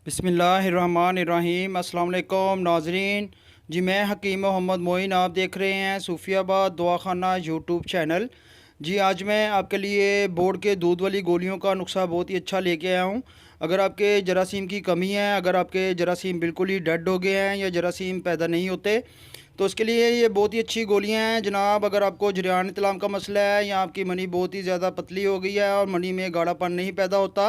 बिस्मिल्लाहिर्रहमानिर्रहीम। अस्सलाम वालेकुम नाज़रीन। जी मैं हकीम मोहम्मद मोइन, आप देख रहे हैं सूफियाबाद दवाखाना यूट्यूब चैनल। जी आज मैं आपके लिए बोर्ड के दूध वाली गोलियों का नुस्खा बहुत ही अच्छा लेके आया हूँ। अगर आपके जरासीम की कमी है, अगर आपके जरासीम बिल्कुल ही डेड हो गए हैं या जरासीम पैदा नहीं होते, तो उसके लिए ये बहुत ही अच्छी गोलियां हैं जनाब। अगर आपको जरियान इतलाम का मसला है या आपकी मनी बहुत ही ज़्यादा पतली हो गई है और मनी में गाढ़ापन नहीं पैदा होता,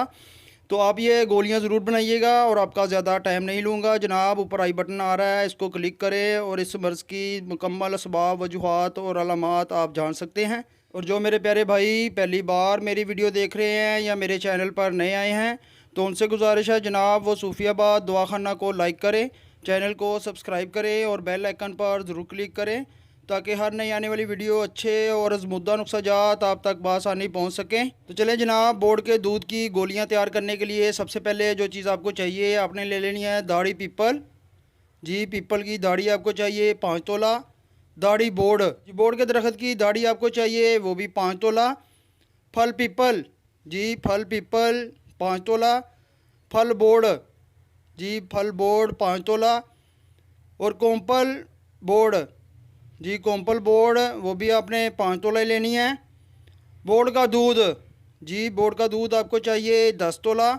तो आप ये गोलियां ज़रूर बनाइएगा। और आपका ज़्यादा टाइम नहीं लूँगा जनाब। ऊपर आई बटन आ रहा है, इसको क्लिक करें और इस मर्ज़ की मुकम्मल असबाब, वजूहात और अलामात आप जान सकते हैं। और जो मेरे प्यारे भाई पहली बार मेरी वीडियो देख रहे हैं या मेरे चैनल पर नए आए हैं, तो उनसे गुजारिश है जनाब वो सूफियाबाद दवाखाना को लाइक करें, चैनल को सब्सक्राइब करें और बेल आइकन पर ज़रूर क्लिक करें, ताकि हर नई आने वाली वीडियो अच्छे और अज़मुद्दा नुस्खा जात आप तक बआसानी पहुंच सकें। तो चलें जनाब, बोर्ड के दूध की गोलियां तैयार करने के लिए सबसे पहले जो चीज़ आपको चाहिए, आपने ले लेनी है दाढ़ी पीपल। जी पीपल की दाढ़ी आपको चाहिए 5 तोला। दाढ़ी बोर्ड, जी बोर्ड के दरख्त की दाढ़ी आपको चाहिए, वो भी 5 तोला। फल पीपल, जी फल पीपल 5 तोला। फल बोर्ड, जी फल बोर्ड 5 तोला। और कोम्पल बोर्ड, जी कोम्पल बोर्ड, वो भी आपने 5 तोला ही लेनी है। बोर्ड का दूध, जी बोर्ड का दूध आपको चाहिए 10 तोला।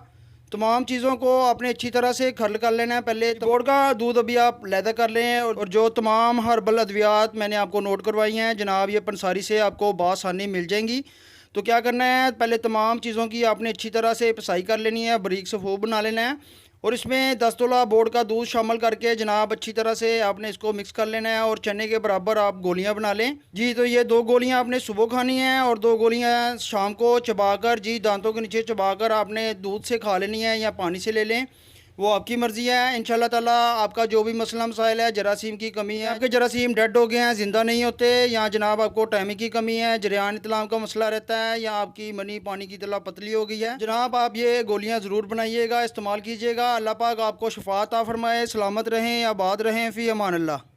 तमाम चीज़ों को आपने अच्छी तरह से खरल कर लेना है पहले। तो बोर्ड का दूध अभी आप लैदा कर लें। और जो तमाम हर्बल अद्वियात मैंने आपको नोट करवाई हैं जनाब, ये पंसारी से आपको बआसानी मिल जाएंगी। तो क्या करना है, पहले तमाम चीज़ों की आपने अच्छी तरह से पिसाई कर लेनी है, बारीक सफ़ूफ बना लेना है। और इसमें 10 तोला बोर्ड का दूध शामिल करके जनाब अच्छी तरह से आपने इसको मिक्स कर लेना है और चने के बराबर आप गोलियां बना लें। जी तो ये 2 गोलियां आपने सुबह खानी है और 2 गोलियां शाम को चबाकर, जी दांतों के नीचे चबाकर आपने दूध से खा लेनी है या पानी से ले लें, वो आपकी मर्ज़ी है। इंशाल्लाह ताला आपका जो भी मसला मसाइल है, जरासीम की कमी है, आपके जरासीम डेड हो गए हैं, ज़िंदा नहीं होते, या जनाब आपको टाइमिंग की कमी है, जरियान इतलाम का मसला रहता है, या आपकी मनी पानी की तरह पतली हो गई है, जनाब आप ये गोलियां ज़रूर बनाइएगा, इस्तेमाल कीजिएगा। अल्लाह पाक आपको शफात अता फरमाए, सलामत रहें, आबाद रहें, फ़ी अमान अल्लाह।